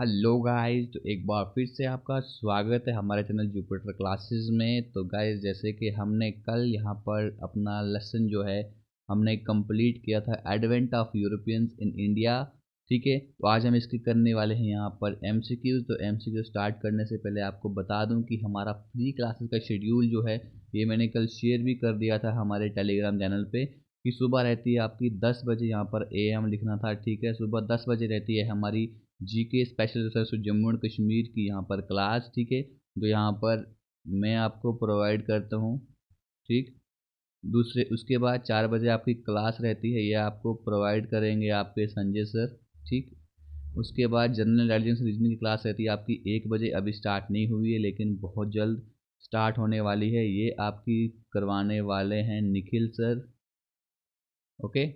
Hello guys, तो एक बार फिर से आपका स्वागत है हमारे चैनल जुपिटर क्लासेस में। तो गाइस, जैसे कि हमने कल यहाँ पर अपना लेसन जो है हमने कंप्लीट किया था, advent of Europeans in India. ठीक है, तो आज हम इसकी करने वाले हैं यहाँ पर एमसीक्यूज। तो एमसीक्यू स्टार्ट करने से पहले आपको बता दूं कि हमारा फ्री क्लासेस का शेड्यूल जो है ये मैंने कल शेयर भी कर दिया था हमारे टेलीग्राम चैनल पे कि सुबह रहती है आपकी 10 बजे, यहाँ पर एएम लिखना था। ठीक है, सुबह 10 बजे रहती है हमारी GK special research Jammu and Kashmir की यहाँ पर क्लास। ठीक है, जो यहाँ पर मैं आपको प्रोवाइड करता हूँ। ठीक, दूसरे उसके बाद 4 बजे आपकी क्लास रहती है, ये आपको प्रोवाइड करेंगे आपके संजय सर। ठीक, उसके बाद जनरल इंटेलिजेंस रीजनिंग की क्लास रहती है आपकी 1 बजे, अभी स्टार्ट नहीं हुई है लेकिन बहुत जल्द स्टार्ट होने वाली है। ये आपकी करवाने वाले हैं निखिल सर। ओके,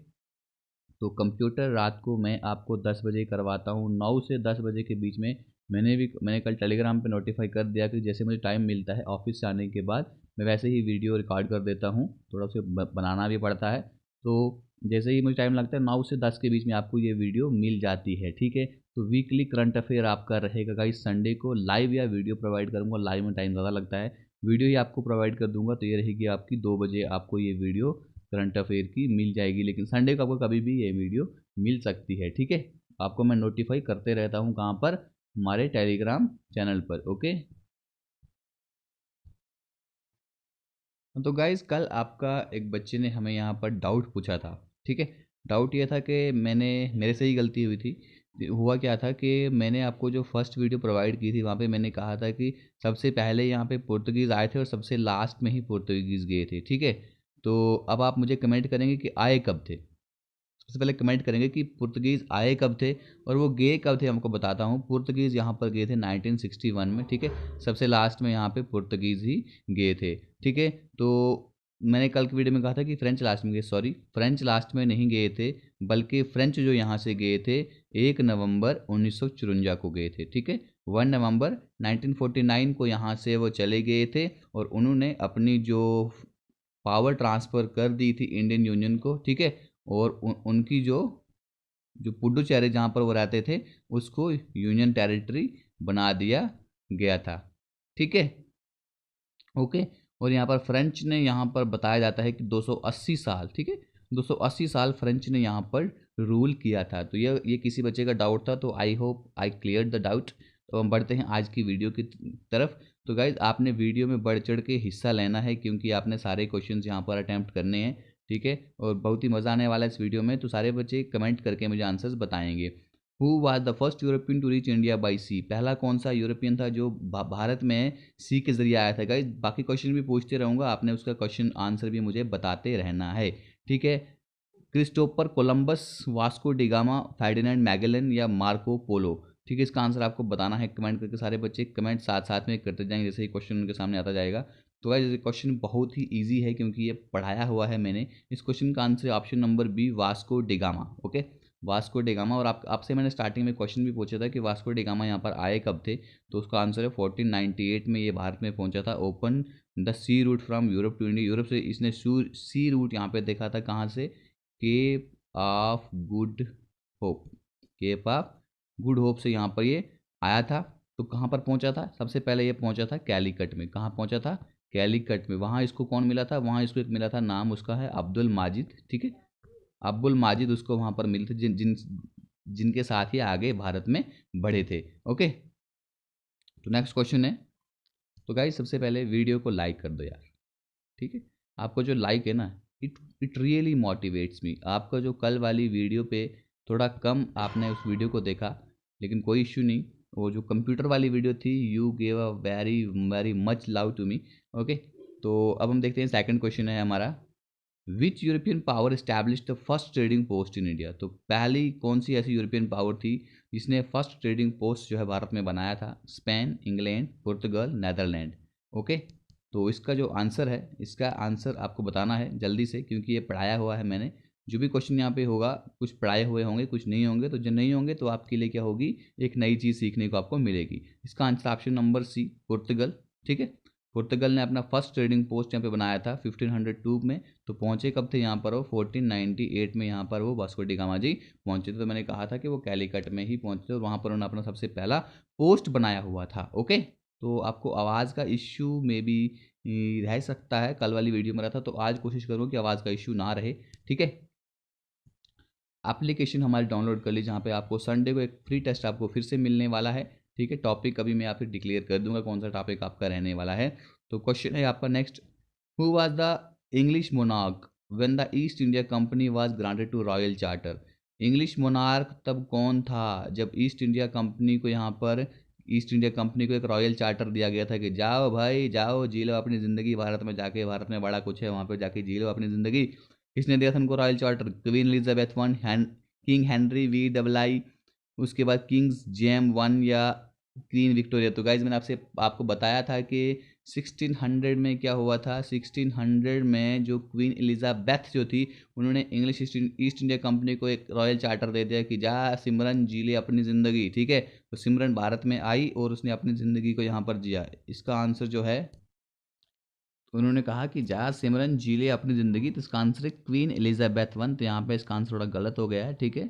तो कंप्यूटर रात को मैं आपको 10 बजे करवाता हूँ, 9 से 10 बजे के बीच में। मैंने कल टेलीग्राम पे नोटिफाई कर दिया कि जैसे मुझे टाइम मिलता है ऑफिस से आने के बाद मैं वैसे ही वीडियो रिकॉर्ड कर देता हूँ। थोड़ा उसे बनाना भी पड़ता है, तो जैसे ही मुझे टाइम लगता है 9 से 10 के बीच में आपको ये वीडियो मिल जाती है। ठीक है, तो वीकली करंट अफेयर आपका रहेगा गाइस। संडे को लाइव या वीडियो प्रोवाइड करूँगा, लाइव में टाइम ज़्यादा लगता है, वीडियो ही आपको प्रोवाइड कर दूंगा। तो ये रहेगी आपकी 2 बजे आपको ये वीडियो करंट अफेयर की मिल जाएगी, लेकिन संडे को आपको कभी भी ये वीडियो मिल सकती है। ठीक है, आपको मैं नोटिफाई करते रहता हूँ, कहाँ पर, हमारे टेलीग्राम चैनल पर। ओके, तो गाइज कल आपका एक बच्चे ने हमें यहाँ पर डाउट पूछा था। ठीक है, डाउट ये था कि मेरे से ही गलती हुई थी। हुआ क्या था कि मैंने आपको जो फर्स्ट वीडियो प्रोवाइड की थी वहाँ पे मैंने कहा था कि सबसे पहले यहाँ पे पुर्तगीज़ आए थे और सबसे लास्ट में ही पुर्तगीज़ गए थे। ठीक है, तो अब आप मुझे कमेंट करेंगे कि आए कब थे। सबसे पहले कमेंट करेंगे कि पुर्तगीज़ आए कब थे और वो गए कब थे। हमको बताता हूँ, पुर्तगीज़ यहाँ पर गए थे 1961 में। ठीक है, सबसे लास्ट में यहाँ पे पुर्तगीज़ ही गए थे। ठीक है, तो मैंने कल की वीडियो में कहा था कि फ्रेंच लास्ट में गए, सॉरी, फ्रेंच लास्ट में नहीं गए थे, बल्कि फ्रेंच जो यहाँ से गए थे 1 नवंबर 1954 को गए थे। ठीक है, 1 नवंबर 1949 को यहाँ से वो चले गए थे और उन्होंने अपनी जो पावर ट्रांसफ़र कर दी थी इंडियन यूनियन को। ठीक है, और उनकी जो जो पुडुचेरी जहाँ पर वो रहते थे उसको यूनियन टेरिटरी बना दिया गया था। ठीक है, ओके, और यहाँ पर फ्रेंच ने यहाँ पर बताया जाता है कि 280 साल, ठीक है, 280 साल फ्रेंच ने यहाँ पर रूल किया था। तो ये किसी बच्चे का डाउट था, तो I hope I clear the doubt. तो हम बढ़ते हैं आज की वीडियो की तरफ। तो गाइज, आपने वीडियो में बढ़ चढ़ के हिस्सा लेना है क्योंकि आपने सारे क्वेश्चन यहाँ पर अटैम्प्ट करने हैं। ठीक है, और बहुत ही मज़ा आने वाला है इस वीडियो में। तो सारे बच्चे कमेंट करके मुझे आंसर्स बताएंगे। Who was the first European to reach India by sea? पहला कौन सा यूरोपियन था जो भारत में सी के जरिए आया था? गाइज, बाकी क्वेश्चन भी पूछते रहूँगा, आपने उसका क्वेश्चन आंसर भी मुझे बताते रहना है। ठीक है, Christopher Columbus, Vasco da Gama, Ferdinand Magellan या मार्को पोलो? ठीक है, इसका आंसर आपको बताना है कमेंट करके। सारे बच्चे कमेंट साथ साथ में करते जाएंगे जैसे ही क्वेश्चन उनके सामने आता जाएगा। तो गाइस, क्वेश्चन बहुत ही इजी है क्योंकि ये पढ़ाया हुआ है मैंने। इस क्वेश्चन का answer option number B, Vasco da Gama. Okay, Vasco da Gama. और आपसे मैंने स्टार्टिंग में क्वेश्चन भी पूछा था कि वास्को डिगामा यहाँ पर आए कब थे, तो उसका आंसर है 1498 में ये भारत में पहुंचा था। Open the sea route from Europe to India. Europe से इसने सी रूट यहाँ पे देखा था, कहाँ से? Cape of Good Hope, Cape of Good Hope से यहाँ पर ये आया था। तो कहाँ पर पहुँचा था? सबसे पहले ये पहुँचा था कैलीकट में। कहाँ पहुँचा था? कैलीकट में। वहाँ इसको कौन मिला था? वहाँ इसको एक मिला था, नाम उसका है अब्दुल माजिद। ठीक है, अब्दुल माजिद उसको वहाँ पर मिले थे, जिनके साथ ही आगे भारत में बढ़े थे। ओके, तो नेक्स्ट क्वेश्चन है। तो गाइस, सबसे पहले वीडियो को लाइक कर दो यार। ठीक है, आपको जो लाइक है ना, it it really motivates me. आपका जो कल वाली वीडियो पे थोड़ा कम आपने उस वीडियो को देखा, लेकिन कोई इश्यू नहीं। वो जो कंप्यूटर वाली वीडियो थी, you gave a very very much love to me. Okay, तो अब हम देखते हैं, सेकंड क्वेश्चन है हमारा, which European power establish the first trading post in India? तो पहली कौन सी ऐसी यूरोपियन पावर थी जिसने फर्स्ट ट्रेडिंग पोस्ट जो है भारत में बनाया था? स्पेन, इंग्लैंड, पुर्तगाल, नेदरलैंड। ओके, तो इसका जो आंसर है, इसका आंसर आपको बताना है जल्दी से क्योंकि ये पढ़ाया हुआ है मैंने। जो भी क्वेश्चन यहाँ पे होगा, कुछ पढ़ाए हुए होंगे, कुछ नहीं होंगे। तो जो नहीं होंगे तो आपके लिए क्या होगी, एक नई चीज़ सीखने को आपको मिलेगी। इसका आंसर ऑप्शन नंबर सी, पुर्तगाल। ठीक है, पुर्तगाल ने अपना फर्स्ट ट्रेडिंग पोस्ट यहाँ पे बनाया था 1502 में। तो पहुँचे कब थे यहाँ पर वो 1498 में यहाँ पर वो वास्को डी गामा जी पहुँचे थे। तो मैंने कहा था कि वो कैलीकट में ही पहुँचे थे और वहाँ पर उन्होंने अपना सबसे पहला पोस्ट बनाया हुआ था। ओके, तो आपको आवाज़ का इश्यू में भी रह सकता है, कल वाली वीडियो में रहा था, तो आज कोशिश करूँ कि आवाज़ का इश्यू ना रहे। ठीक है, एप्लीकेशन हमारी डाउनलोड कर ली, जहाँ पे आपको संडे को एक फ्री टेस्ट आपको फिर से मिलने वाला है। ठीक है, टॉपिक अभी मैं आपसे डिक्लेयर कर दूंगा कौन सा टॉपिक आपका रहने वाला है। तो क्वेश्चन है आपका next, who was the English monarch when the East India Company was granted to royal charter. English monarch तब कौन था जब ईस्ट इंडिया कंपनी को यहाँ पर ईस्ट इंडिया कंपनी को एक रॉयल चार्टर दिया गया था कि जाओ भाई जाओ जी लो अपनी ज़िंदगी, भारत में जाके, भारत में बड़ा कुछ है वहाँ पर जाके जी लो अपनी ज़िंदगी। किसने दिया था उनको royal charter? Queen Elizabeth one, King Henry V double I, उसके बाद किंग्स जेम वन या क्वीन विक्टोरिया। तो गाइज मैंने आपको बताया था कि 1600 में क्या हुआ था, 1600 में जो क्वीन एलिजाबेथ जो थी उन्होंने इंग्लिश ईस्ट इंडिया कंपनी को एक रॉयल चार्टर दे दिया कि जा सिमरन जी ले अपनी ज़िंदगी। ठीक है, तो सिमरन भारत में आई और उसने अपनी ज़िंदगी को यहाँ पर जिया। इसका आंसर जो है, उन्होंने कहा कि जा सिमरन जी ले अपनी ज़िंदगी, तो इसका आंसर है क्वीन एलिजाबेथ वन। तो यहाँ पे इसका आंसर थोड़ा गलत हो गया है। ठीक है,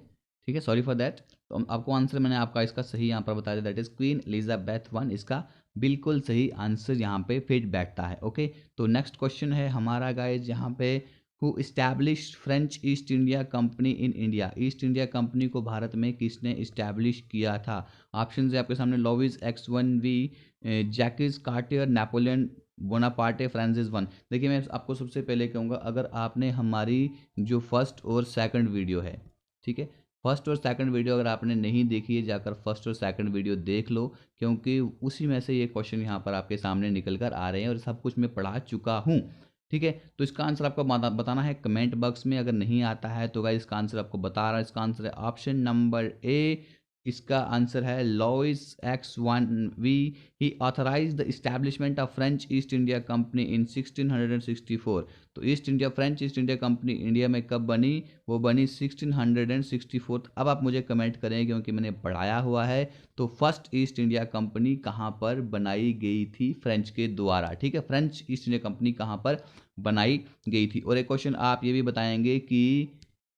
ठीक है, सॉरी फॉर दैट। तो आपको आंसर मैंने आपका इसका सही यहाँ पर बता दिया, that is queen Elizabeth one. इसका बिल्कुल सही आंसर यहाँ पे फिट बैठता है। ओके, तो नेक्स्ट क्वेश्चन है हमारा गाइज यहाँ पे, who establish French East India Company in India. East India company को भारत में किसने इस्टेब्लिश किया था? ऑप्शन है आपके सामने, Louis X one V, Jacques Cartier, Napoleon Bonaparte, Francis one. देखिए मैं आपको सबसे पहले कहूँगा, अगर आपने हमारी जो फर्स्ट और सेकंड वीडियो है, ठीक है, फर्स्ट और सेकंड वीडियो अगर आपने नहीं देखी है, जाकर फर्स्ट और सेकंड वीडियो देख लो, क्योंकि उसी में से ये क्वेश्चन यहाँ पर आपके सामने निकल कर आ रहे हैं और सब कुछ मैं पढ़ा चुका हूँ। ठीक है, तो इसका आंसर आपको बताना है कमेंट बॉक्स में। अगर नहीं आता है तो गाइस इसका आंसर आपको बता रहा है, इसका आंसर है ऑप्शन नंबर ए। इसका आंसर है Louis X one V. He authorize the establishment of French East India Company in 1664। तो French East India Company India में कब बनी? वो बनी 1664। अब आप मुझे कमेंट करें, क्योंकि मैंने पढ़ाया हुआ है, तो फर्स्ट ईस्ट इंडिया कंपनी कहाँ पर बनाई गई थी फ्रेंच के द्वारा? ठीक है, फ्रेंच ईस्ट इंडिया कंपनी कहाँ पर बनाई गई थी? और एक क्वेश्चन आप ये भी बताएंगे कि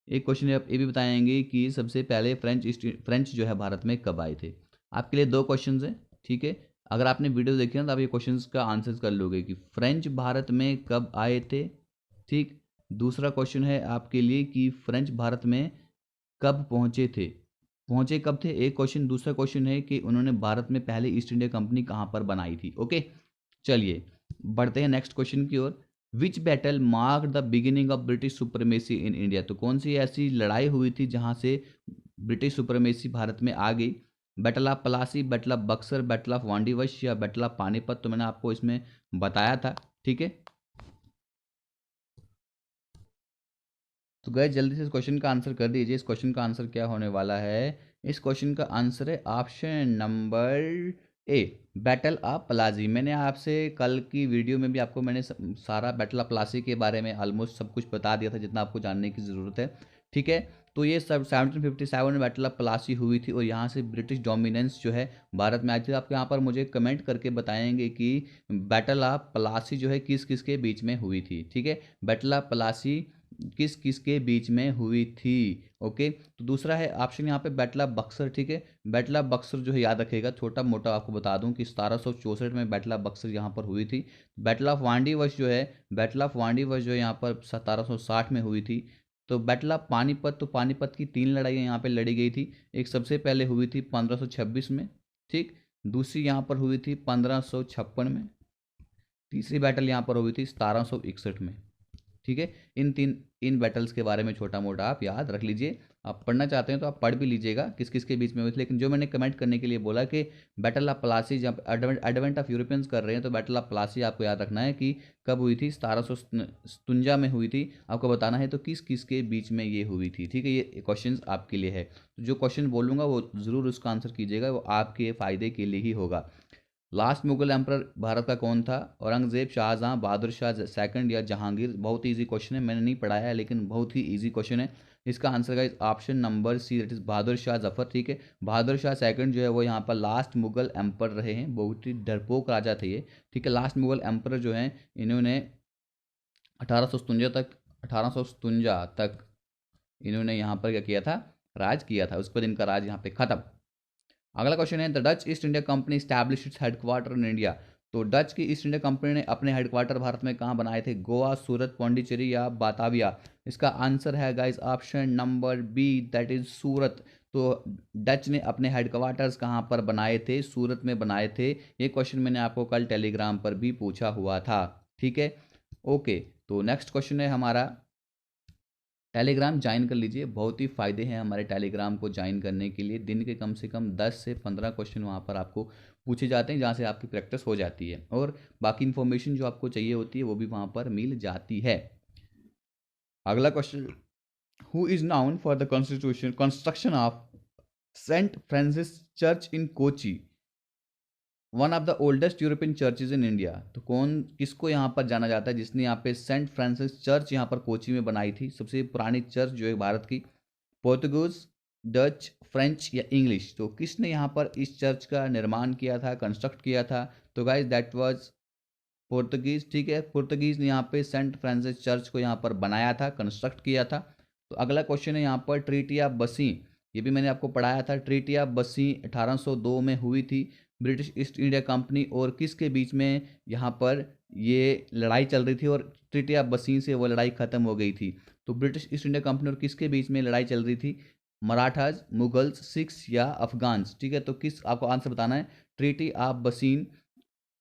एक क्वेश्चन आप ये भी बताएंगे कि सबसे पहले फ्रेंच जो है भारत में कब आए थे? आपके लिए दो क्वेश्चंस हैं। ठीक है, अगर आपने वीडियो देखी ना तो आप ये क्वेश्चंस का आंसर कर लोगे कि फ्रेंच भारत में कब आए थे। ठीक, दूसरा क्वेश्चन है आपके लिए कि फ्रेंच भारत में कब पहुंचे थे, पहुंचे कब थे, एक क्वेश्चन। दूसरा क्वेश्चन है कि उन्होंने भारत में पहले ईस्ट इंडिया कंपनी कहाँ पर बनाई थी। ओके, चलिए बढ़ते हैं नेक्स्ट क्वेश्चन की ओर। Which battle mark the beginning of British supremacy in India. तो कौन सी ऐसी लड़ाई हुई थी जहां से ब्रिटिश सुप्रीमेसी भारत में आ गई? Battle of Plassey, battle of Buxar, battle of Wandiwash या बैटल ऑफ पानीपत। तो मैंने आपको इसमें बताया था। ठीक है, तो गए जल्दी से इस क्वेश्चन का आंसर कर दीजिए। इस क्वेश्चन का आंसर क्या होने वाला है? इस क्वेश्चन का आंसर है option number A, battle of Plassey. मैंने आपसे कल की वीडियो में भी आपको मैंने सारा बैटल ऑफ प्लासी के बारे में ऑलमोस्ट सब कुछ बता दिया था जितना आपको जानने की ज़रूरत है। ठीक है, तो ये सब 1757 में बैटल ऑफ प्लासी हुई थी और यहाँ से ब्रिटिश डोमिनेंस जो है भारत में आई थी। आप यहाँ पर मुझे कमेंट करके बताएंगे कि बैटल ऑफ प्लासी जो है किस किस के बीच में हुई थी। ठीक है, बैटल ऑफ प्लासी किस किस के बीच में हुई थी। ओके, तो दूसरा है ऑप्शन यहाँ पे बैटल ऑफ बक्सर। ठीक है, बैटल ऑफ बक्सर जो है याद रखेगा, छोटा मोटा आपको बता दूं कि 1764 में बैटल ऑफ बक्सर यहाँ पर हुई थी। बैटल ऑफ वांडीवश जो है, बैटल ऑफ वांडीवश जो है यहाँ पर 1760 में हुई थी। तो बैटल ऑफ पानीपत, तो पानीपत की 3 लड़ाइयाँ यहाँ पे लड़ी गई थी। एक सबसे पहले हुई थी 1526 में। ठीक, दूसरी यहाँ पर हुई थी 1556 में, तीसरी बैटल यहाँ पर हुई थी 1761 में। ठीक है, इन बैटल्स के बारे में छोटा मोटा आप याद रख लीजिए। आप पढ़ना चाहते हैं तो आप पढ़ भी लीजिएगा किस किस के बीच में हुई थी। लेकिन जो मैंने कमेंट करने के लिए बोला कि बैटल ऑफ प्लासी, जब एडवेंट ऑफ यूरोपियंस कर रहे हैं तो बैटल ऑफ प्लासी आपको याद रखना है कि कब हुई थी, 1757 में हुई थी। आपको बताना है तो किस किस के बीच में ये हुई थी। ठीक है, ये क्वेश्चन आपके लिए है। तो जो क्वेश्चन बोलूँगा वो ज़रूर उसका आंसर कीजिएगा, वो आपके फ़ायदे के लिए ही होगा। लास्ट मुगल एम्पर भारत का कौन था? औरंगजेब, शाहजहां, बहादुर शाह सेकंड या जहांगीर? बहुत ही ईजी क्वेश्चन है, मैंने नहीं पढ़ाया है लेकिन बहुत ही ईजी क्वेश्चन है। इसका answer guys option number C, that is Bahadur Shah Zafar. ठीक है, बहादुर शाह सेकंड जो है वो यहाँ पर लास्ट मुगल एम्पर रहे हैं, बहुत ही डरपोक राजा थे ये। ठीक है, लास्ट मुगल एम्पर जो हैं इन्होंने 1857 तक 1857 तक इन्होंने यहाँ पर क्या किया था, राज किया था। उसके बाद इनका राज यहाँ पे खत्म। अगला क्वेश्चन है, the Dutch east India company establish its headquarter in India. तो डच की ईस्ट इंडिया कंपनी ने अपने हेडक्वार्टर भारत में कहाँ बनाए थे, गोवा, सूरत, पौंडीचेरी या बाताविया। इसका आंसर है guys option number B, that is Surat. तो डच ने अपने हेडक्वार्टर्स कहाँ पर बनाए थे, सूरत में बनाए थे। ये क्वेश्चन मैंने आपको कल टेलीग्राम पर भी पूछा हुआ था। ठीक है, ओके। तो नेक्स्ट क्वेश्चन है हमारा, टेलीग्राम ज्वाइन कर लीजिए, बहुत ही फ़ायदे हैं हमारे टेलीग्राम को ज्वाइन करने के लिए। दिन के कम से कम 10 से 15 क्वेश्चन वहाँ पर आपको पूछे जाते हैं, जहाँ से आपकी प्रैक्टिस हो जाती है और बाकी इन्फॉर्मेशन जो आपको चाहिए होती है वो भी वहाँ पर मिल जाती है। अगला question, who is known for the constitution construction of Saint Francis church in Kochi, one of the oldest European churches in India. तो कौन, किसको यहाँ पर जाना जाता है जिसने यहाँ पे सेंट फ्रांसिस चर्च यहाँ पर कोची में बनाई थी, सबसे पुरानी चर्च जो है भारत की। पोर्तुगीज, डच, फ्रेंच या इंग्लिश, तो किसने यहाँ पर इस चर्च का निर्माण किया था, कंस्ट्रक्ट किया था। तो गाइज दैट वाज पोर्तुगीज। ठीक है, पोर्तुगीज ने यहाँ पे सेंट फ्रांसिस चर्च को यहाँ पर बनाया था, कंस्ट्रक्ट किया था। तो अगला क्वेश्चन है यहाँ पर, ट्रीटी ऑफ बसी, ये भी मैंने आपको पढ़ाया था। ट्रीटी ऑफ बसी 1802 में हुई थी ब्रिटिश ईस्ट इंडिया कंपनी और किसके बीच में यहाँ पर ये लड़ाई चल रही थी, और ट्रीटी ऑफ बसी से वो लड़ाई खत्म हो गई थी। तो ब्रिटिश ईस्ट इंडिया कंपनी और किसके बीच में लड़ाई चल रही थी, मराठाज, मुगल्स, सिख्स या अफगान्स। ठीक है, तो किस, आपको आंसर बताना है। ट्रीटी ऑफ बसीन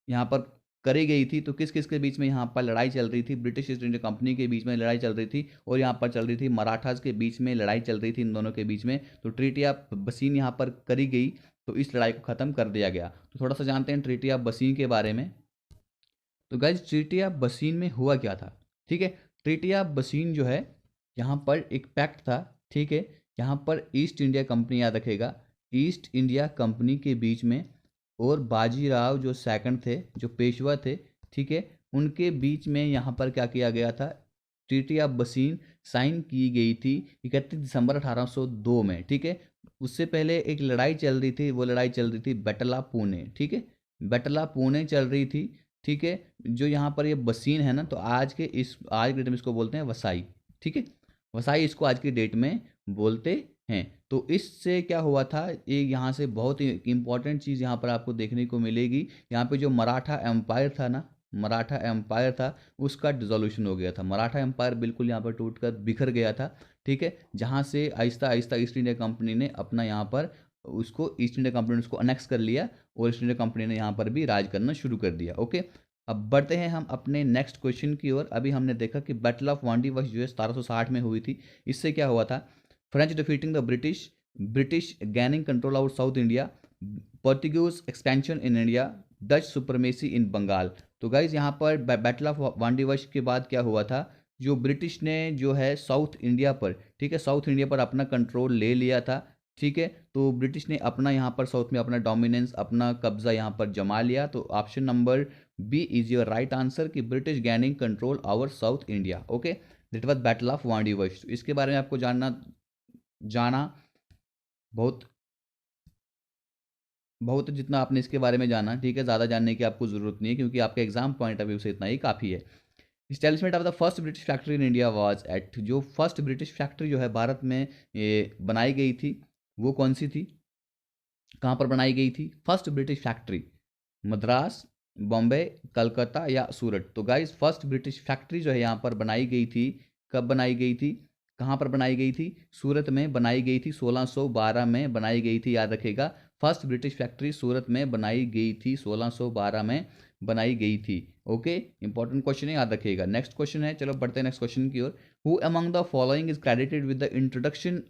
यहाँ पर करी गई थी, तो किस किस के बीच में यहाँ पर लड़ाई चल रही थी, ब्रिटिश ईस्ट इंडिया कंपनी के बीच में लड़ाई चल रही थी और यहाँ पर चल रही थी मराठास के बीच में लड़ाई चल रही थी, इन दोनों के बीच में। तो ट्रीटी ऑफ बसीन यहाँ पर करी गई, तो इस लड़ाई को ख़त्म कर दिया गया। तो थोड़ा सा जानते हैं ट्रीटी ऑफ बसीन के बारे में। तो गाइज ट्रीटी ऑफ बसीन में हुआ क्या था। ठीक है, ट्रीटी ऑफ बसीन जो है यहाँ पर एक पैक्ट था। ठीक है, यहाँ पर ईस्ट इंडिया कंपनी, याद रखेगा, ईस्ट इंडिया कंपनी के बीच में और बाजीराव जो सेकंड थे, जो पेशवा थे, ठीक है, उनके बीच में यहाँ पर क्या किया गया था, ट्रीटी ऑफ बसीन साइन की गई थी 31 दिसंबर 1802 में। ठीक है, उससे पहले एक लड़ाई चल रही थी, वो लड़ाई चल रही थी बैटल ऑफ पुणे। ठीक है, बैटल ऑफ पुणे चल रही थी। ठीक है, जो यहाँ पर ये बसीन है ना, तो आज के डेट में इसको बोलते हैं वसाई। ठीक है, वसाई इसको आज की डेट में बोलते हैं। तो इससे क्या हुआ था, ये यहाँ से बहुत ही इंपॉर्टेंट चीज़ यहाँ पर आपको देखने को मिलेगी। यहाँ पे जो मराठा एम्पायर था ना, मराठा एम्पायर था, उसका डिसोल्यूशन हो गया था। मराठा एम्पायर बिल्कुल यहाँ पर टूटकर बिखर गया था। ठीक है, जहाँ से Aahista Aahista east India Company ने अपना यहाँ पर उसको, ईस्ट इंडिया कंपनी ने उसको अनेक्स कर लिया और ईस्ट इंडिया कंपनी ने यहाँ पर भी राज करना शुरू कर दिया। ओके, अब बढ़ते हैं हम अपने नेक्स्ट क्वेश्चन की ओर। अभी हमने देखा कि बैटल ऑफ वांडीवश जो है 1760 में हुई थी। इससे क्या हुआ था, French defeating the British, British gaining control over South India, Portuguese expansion in India, Dutch supremacy in Bengal. तो गाइज यहाँ पर बैटल ऑफ वांडीवश के बाद क्या हुआ था, जो ब्रिटिश ने जो है साउथ इंडिया पर, ठीक है, साउथ इंडिया पर अपना कंट्रोल ले लिया था। ठीक है, तो ब्रिटिश ने अपना यहाँ पर साउथ में अपना डोमिनेंस, अपना कब्जा यहाँ पर जमा लिया। तो option number B is your right answer कि British gaining control over South India. Okay, that was battle of Wandiwash. तो इसके बारे में आपको जाना बहुत बहुत जितना आपने इसके बारे में जाना, ठीक है, ज़्यादा जानने की आपको ज़रूरत नहीं है, क्योंकि आपके एग्जाम पॉइंट ऑफ व्यू से इतना ही काफ़ी है। Establishment of the first British factory in India was at, जो फर्स्ट ब्रिटिश फैक्ट्री जो है भारत में ये बनाई गई थी, वो कौन सी थी, कहाँ पर बनाई गई थी first British factory, Madras, Bombay, Calcutta या सूरत। तो गाइस फर्स्ट ब्रिटिश फैक्ट्री जो है यहाँ पर बनाई गई थी, कब बनाई गई थी, कहाँ पर बनाई गई थी, सूरत में बनाई गई थी, 1612 में बनाई गई थी, याद रखेगा। फर्स्ट ब्रिटिश फैक्ट्री सूरत में बनाई गई थी, 1612 में बनाई गई थी। ओके, इंपॉर्टेंट क्वेश्चन है, याद रखिएगा। नेक्स्ट क्वेश्चन है, चलो बढ़ते हैं नेक्स्ट क्वेश्चन की ओर। Who among the following is credited with the introduction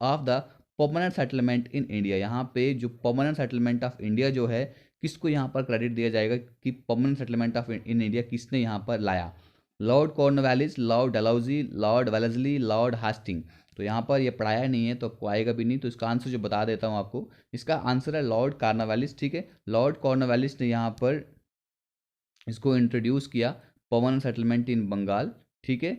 of the permanent settlement in India. यहाँ पे जो परमानेंट सेटलमेंट ऑफ इंडिया जो है, किसको यहाँ पर क्रेडिट दिया जाएगा कि permanent settlement of in India किसने यहाँ पर लाया, Lord Cornwallis, Lord Dalhousie, Lord Wellesley, Lord Hastings. तो यहाँ पर ये पढ़ाया नहीं है तो आपको आएगा भी नहीं, तो इसका आंसर जो बता देता हूँ आपको, इसका आंसर है लॉर्ड कॉर्नवालिस। ठीक है, लॉर्ड कॉर्नवालिस ने यहाँ पर इसको इंट्रोड्यूस किया, परमानेंट सेटलमेंट इन बंगाल। ठीक है,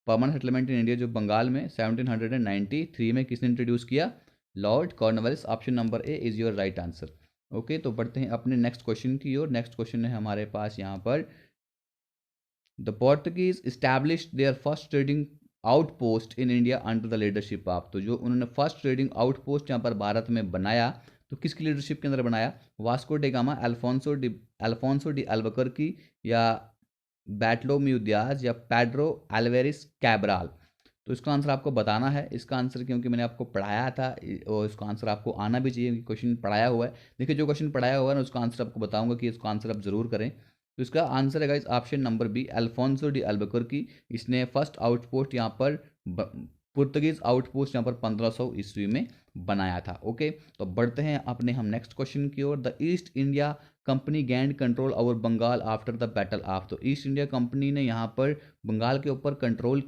परमानेंट सेटलमेंट इन इंडिया जो बंगाल में 1793 में किसने इंट्रोड्यूस किया? Lord Cornwallis. Option number A is your right answer. Okay, तो बढ़ते हैं अपने नेक्स्ट क्वेश्चन की ओर। नेक्स्ट क्वेश्चन है हमारे पास यहाँ पर, the Portuguese establish there first trading outpost in India under the leadership of, तो जो उन्होंने फर्स्ट ट्रेडिंग आउटपोस्ट यहाँ पर भारत में बनाया तो किसकी लीडरशिप के अंदर बनाया? Vasco da Gama, Alfonso de Albuquerque, या बैटलोम्यू दियाज, या पेड्रो एल्वेरिस कैब्राल। तो इसका आंसर आपको बताना है। इसका आंसर क्योंकि मैंने आपको पढ़ाया था और इसका आंसर आपको आना भी चाहिए, क्वेश्चन पढ़ाया हुआ है। देखिए जो क्वेश्चन पढ़ाया हुआ है ना उसका आंसर आपको बताऊंगा कि इसका आंसर आप जरूर करें। तो इसका आंसर है guys option number B, Alfonso de Albuquerque. इसने फर्स्ट आउटपोस्ट यहाँ पर पुर्तगीज आउटपोस्ट यहाँ पर 1500 ईस्वी में बनाया था। ओके, तो बढ़ते हैं अपने हम नेक्स्ट क्वेश्चन की ओर। The East India Company gained control over Bengal after the battle of, तो ईस्ट इंडिया कंपनी ने यहाँ पर बंगाल के ऊपर कंट्रोल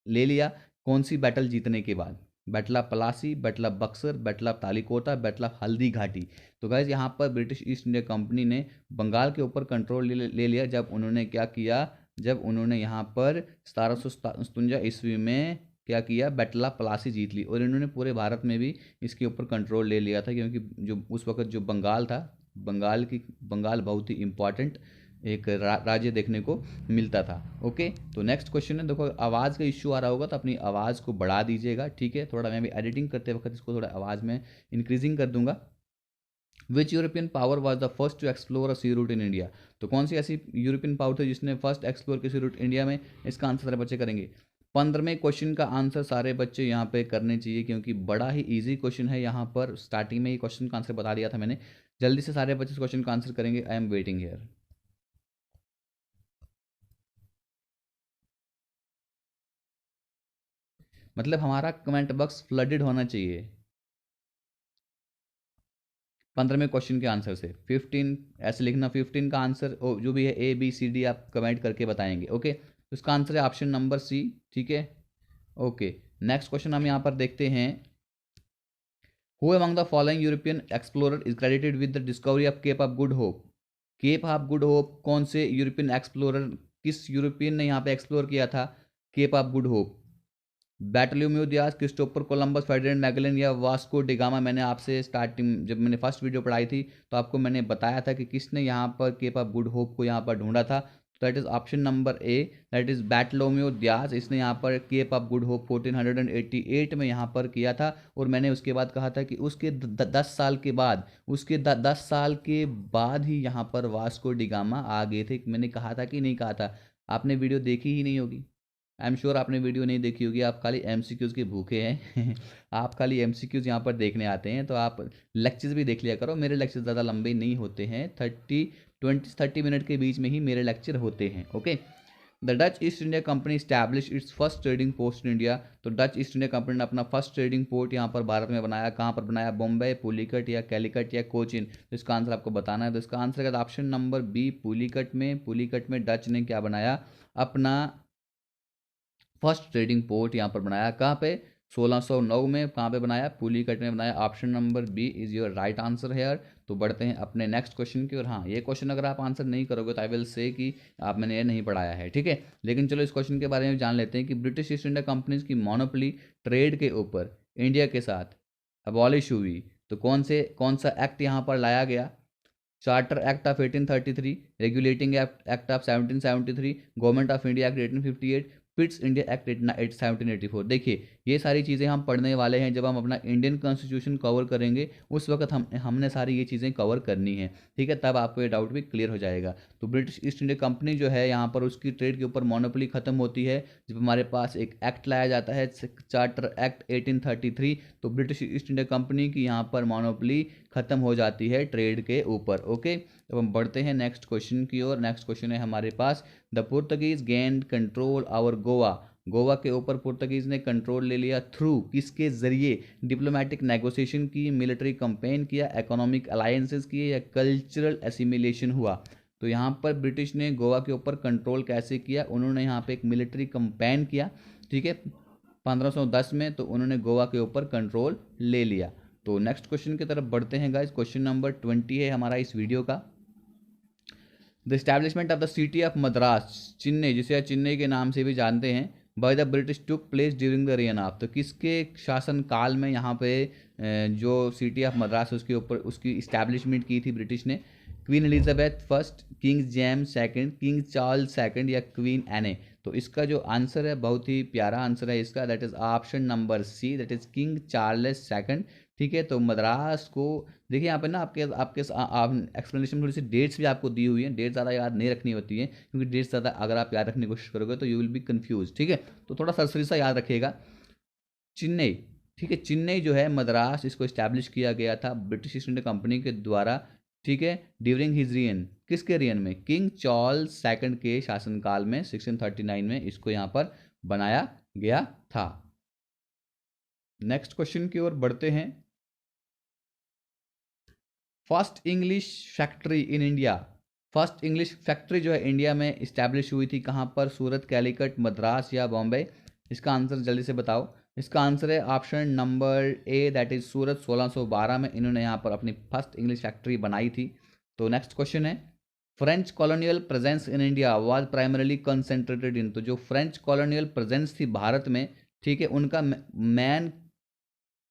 ले लिया कौन सी बैटल जीतने के बाद? Battle of Plassey, battle of Buxar, battle of Talikota, battle of Haldi Ghati. तो गाइज यहाँ पर ब्रिटिश ईस्ट इंडिया कंपनी ने बंगाल के ऊपर कंट्रोल ले लिया जब उन्होंने क्या किया? जब उन्होंने यहाँ पर 1757 ईस्वी में क्या किया? बैटल ऑफ पलासी जीत ली और इन्होंने पूरे भारत में भी इसके ऊपर कंट्रोल ले लिया था, क्योंकि जो उस वक्त जो बंगाल था, बंगाल बहुत ही इम्पॉर्टेंट एक राज्य देखने को मिलता था। ओके, तो नेक्स्ट क्वेश्चन है, देखो आवाज़ का इश्यू आ रहा होगा तो अपनी आवाज़ को बढ़ा दीजिएगा, ठीक है? थोड़ा मैं भी एडिटिंग करते वक्त इसको थोड़ा आवाज़ में इंक्रीजिंग कर दूंगा। Which European power was the first to explore a sea route in India, तो कौन सी ऐसी यूरोपियन पावर थी जिसने फर्स्ट एक्सप्लोर की सी रूट इंडिया में? इसका आंसर सारे बच्चे करेंगे। 15वें क्वेश्चन का आंसर सारे बच्चे यहाँ पे करने चाहिए, क्योंकि बड़ा ही इजी क्वेश्चन है। यहाँ पर स्टार्टिंग में ही क्वेश्चन का आंसर बता दिया था मैंने। जल्दी से सारे बच्चे इस क्वेश्चन का आंसर करेंगे। I am waiting here. मतलब हमारा कमेंट बॉक्स फ्लडेड होना चाहिए 15वें क्वेश्चन के आंसर से। 15 ऐसे लिखना, 15 का आंसर जो भी है ABCD आप कमेंट करके बताएंगे। ओके, तो इसका आंसर है ऑप्शन नंबर सी, ठीक है? ओके, नेक्स्ट क्वेश्चन हम यहाँ पर देखते हैं। Who among the following European explorer is credited with the discovery of Cape of Good Hope? Cape of Good Hope कौन से यूरोपियन एक्सप्लोरर, किस यूरोपियन ने यहाँ पे एक्सप्लोर किया था Cape of Good Hope? Bartholomew Dias, Christopher Columbus, Ferdinand Magellan, या Vasco da Gama. मैंने आपसे स्टार्टिंग जब मैंने फर्स्ट वीडियो पढ़ाई थी तो आपको मैंने बताया था कि किसने यहाँ पर केप ऑफ गुड होप को यहाँ पर ढूंढा था। That is option number A, that is Bartholomew Dias. इसने यहाँ पर केप ऑफ गुड होप 1488 में यहाँ पर किया था। और मैंने उसके बाद कहा था कि उसके 10 साल के बाद, उसके 10 साल के बाद ही यहाँ पर वास्को डिगामा आ गए थे। मैंने कहा था कि नहीं कहा था? आपने वीडियो देखी ही नहीं होगी, आई एम श्योर आपने वीडियो नहीं देखी होगी, आप खाली MCQs के भूखे हैं आप खाली MCQs यहाँ पर देखने आते हैं, तो आप लेक्चर्स भी देख लिया करो। मेरे लेक्चर ज़्यादा लंबे नहीं होते हैं, 30 मिनट के बीच में ही मेरे लेक्चर होते हैं। Okay, the Dutch east India company establish it's first trading post in India, तो डच ईस्ट इंडिया कंपनी ने अपना फर्स्ट ट्रेडिंग पोर्ट यहाँ पर भारत में बनाया। कहाँ पर बनाया? बॉम्बे, पुलिकट, या कैलिकट, या कोचिन? तो इसका आंसर आपको बताना है। तो इसका आंसर है ऑप्शन नंबर बी, पुलिकट में। पुलिकट में डच ने क्या बनाया? अपना फर्स्ट ट्रेडिंग पोर्ट यहाँ पर बनाया। कहाँ पे? 1609 में। कहाँ पे बनाया? पुलिकट में बनाया। Option number B is your right answer है। तो बढ़ते हैं अपने नेक्स्ट क्वेश्चन की। और हाँ, ये क्वेश्चन अगर आप आंसर नहीं करोगे तो आई विल से कि आप मैंने ये नहीं पढ़ाया है, ठीक है? लेकिन चलो इस क्वेश्चन के बारे में जान लेते हैं कि ब्रिटिश ईस्ट इंडिया कंपनीज की मोनोपोली ट्रेड के ऊपर इंडिया के साथ अबॉलिश हुई, तो कौन सा एक्ट यहाँ पर लाया गया? Charter act of 1833, regulating act of 1773, government of India act 1858, Pitt's India act 1784। देखिए ये सारी चीज़ें हम पढ़ने वाले हैं जब हम अपना इंडियन कॉन्स्टिट्यूशन कवर करेंगे, उस वक्त हमने सारी ये चीज़ें कवर करनी है, ठीक है? तब आपको ये डाउट भी क्लियर हो जाएगा। तो ब्रिटिश ईस्ट इंडिया कंपनी जो है यहाँ पर उसकी ट्रेड के ऊपर मोनोपोली खत्म होती है जब हमारे पास एक एक्ट लाया जाता है, चार्टर एक्ट 1833। तो ब्रिटिश ईस्ट इंडिया कंपनी की यहाँ पर मोनोपोली खत्म हो जाती है ट्रेड के ऊपर। ओके, अब हम बढ़ते हैं नेक्स्ट क्वेश्चन की ओर। नेक्स्ट क्वेश्चन है हमारे पास, the Portuguese gained control over Goa, Goa के ऊपर पुर्तगीज ने कंट्रोल ले लिया थ्रू किसके जरिए? डिप्लोमेटिक नेगोशिएशन की, मिलिट्री कंपेन किया, इकोनॉमिक अलायंसेस किए, या कल्चरल एसिमिलेशन हुआ? तो यहाँ पर ब्रिटिश ने गोवा के ऊपर कंट्रोल कैसे किया? उन्होंने यहाँ पे एक मिलिट्री कंपेन किया, ठीक है? 1510 में तो उन्होंने गोवा के ऊपर कंट्रोल ले लिया। तो नेक्स्ट क्वेश्चन की तरफ बढ़ते हैं गाइस। क्वेश्चन नंबर 20 है हमारा इस वीडियो का। The establishment of the city of Madras, Chennai, जिसे चेन्नई के नाम से भी जानते हैं, by the British took place during the rain of, तो किसके शासन काल में यहाँ पे जो सिटी ऑफ मद्रास उसके ऊपर उसकी इस्टेब्लिशमेंट की थी ब्रिटिश ने? Queen Elizabeth first, king James second, king Charles second, या क्वीन एने? तो इसका जो आंसर है बहुत ही प्यारा आंसर है इसका, that is option number C, that is King Charles second. ठीक है, तो मद्रास को देखिए यहाँ पे ना आपके आपके एक्सप्लेनेशन में थोड़ी सी डेट्स भी आपको दी हुई हैं, डेट ज़्यादा याद नहीं रखनी होती है, क्योंकि डेट्स ज़्यादा अगर आप याद रखने की कोशिश करोगे तो यू विल बी कंफ्यूज। ठीक है, तो थोड़ा सरसरी सा याद रखिएगा। चेन्नई, ठीक है, चेन्नई जो है मद्रास, इसको इस्टेब्लिश किया गया था ब्रिटिश ईस्ट इंडिया कंपनी के द्वारा। ठीक है, ड्यूरिंग हिज रियन, किसके रियन में? किंग चार्ल्स सेकंड के शासनकाल में 1639 में इसको यहाँ पर बनाया गया था। नेक्स्ट क्वेश्चन की ओर बढ़ते हैं। First English factory in India, first English factory जो है इंडिया में इस्टेब्लिश हुई थी कहाँ पर? सूरत, कैलिकट, मद्रास या बॉम्बे? इसका आंसर जल्दी से बताओ। इसका आंसर है option number A, that is Surat. 1612 में इन्होंने यहाँ पर अपनी फर्स्ट इंग्लिश फैक्ट्री बनाई थी। तो नेक्स्ट क्वेश्चन है, French colonial presence in India was primarily concentrated in, तो जो फ्रेंच कॉलोनियल प्रेजेंस थी भारत में, ठीक है, उनका मैन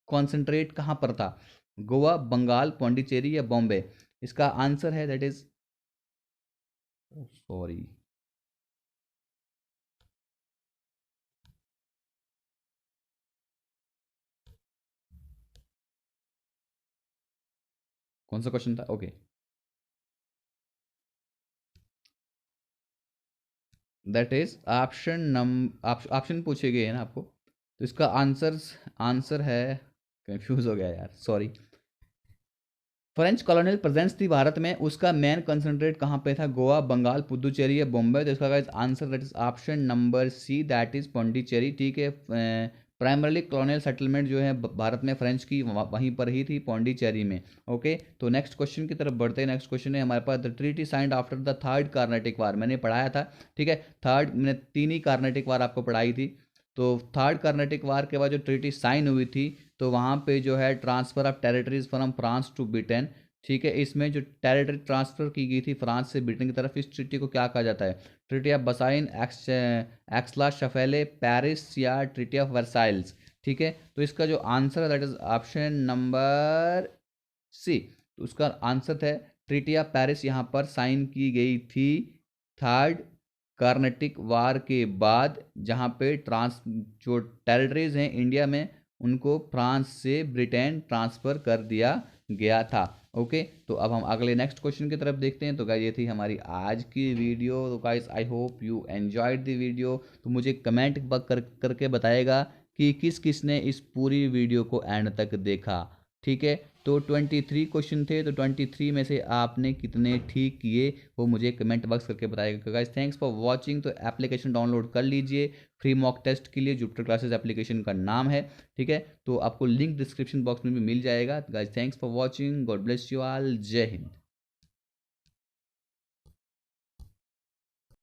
कॉन्सेंट्रेट कहाँ पर था? गोवा, बंगाल, पौंडीचेरी या बॉम्बे? इसका आंसर है दैट इज, सॉरी, कौन सा क्वेश्चन था? ओके, दैट इज ऑप्शन पूछे गए हैं ना आपको, तो इसका आंसर है, कंफ्यूज हो गया यार, सॉरी। फ्रेंच कॉलोनियल प्रेजेंस थी भारत में, उसका मेन कंसंट्रेट कहाँ पे था? गोवा, बंगाल, पुदुचेरी या बॉम्बे? तो इसका answer that is option number C, that is Pondicherry. ठीक है, प्राइमरली कॉलोनियल सेटलमेंट जो है भारत में फ्रेंच की वहीं पर ही थी, पौंडीचेरी में। ओके, तो नेक्स्ट क्वेश्चन की तरफ बढ़ते हैं। नेक्स्ट क्वेश्चन है हमारे पास, the treaty signed after the third Carnatic war, मैंने पढ़ाया था। ठीक है, थर्ड, मैंने 3 ही कार्नेटिक वार आपको पढ़ाई थी। तो थर्ड कार्नेटिक वार के बाद जो ट्रीटी साइन हुई थी, तो वहाँ पे जो है transfer of territories from France to Britain. ठीक है, इसमें जो टेरिटरी ट्रांसफ़र की गई थी फ्रांस से ब्रिटेन की तरफ, इस ट्रीटी को क्या कहा जाता है? Treaty of Bassein, Aix-la-Chapelle, Paris या ट्रीटी ऑफ वर्साइल्स? ठीक है, तो इसका जो आंसर है that is option number C, तो उसका आंसर है ट्रीटी ऑफ पेरिस, यहाँ पर साइन की गई थी थर्ड कार्नेटिक वार के बाद, जहाँ पे जो टेरिटरीज हैं इंडिया में उनको फ्रांस से ब्रिटेन ट्रांसफ़र कर दिया गया था। ओके, तो अब हम अगले नेक्स्ट क्वेश्चन की तरफ देखते हैं। तो गाइस ये थी हमारी आज की वीडियो। तो guys I hope you enjoyed the video. तो मुझे कमेंट करके बताएगा कि किस किस ने इस पूरी वीडियो को एंड तक देखा। ठीक है, तो 23 क्वेश्चन थे, तो 23 में से आपने कितने ठीक किए वो मुझे कमेंट बॉक्स करके बताइएगा। Guys thanks for watching. तो एप्लीकेशन डाउनलोड कर लीजिए फ्री मॉक टेस्ट के लिए, जुपिटर क्लासेस एप्लीकेशन का नाम है। ठीक है, तो आपको लिंक डिस्क्रिप्शन बॉक्स में भी मिल जाएगा। Guys thanks for watching, God bless you all, जय हिंद।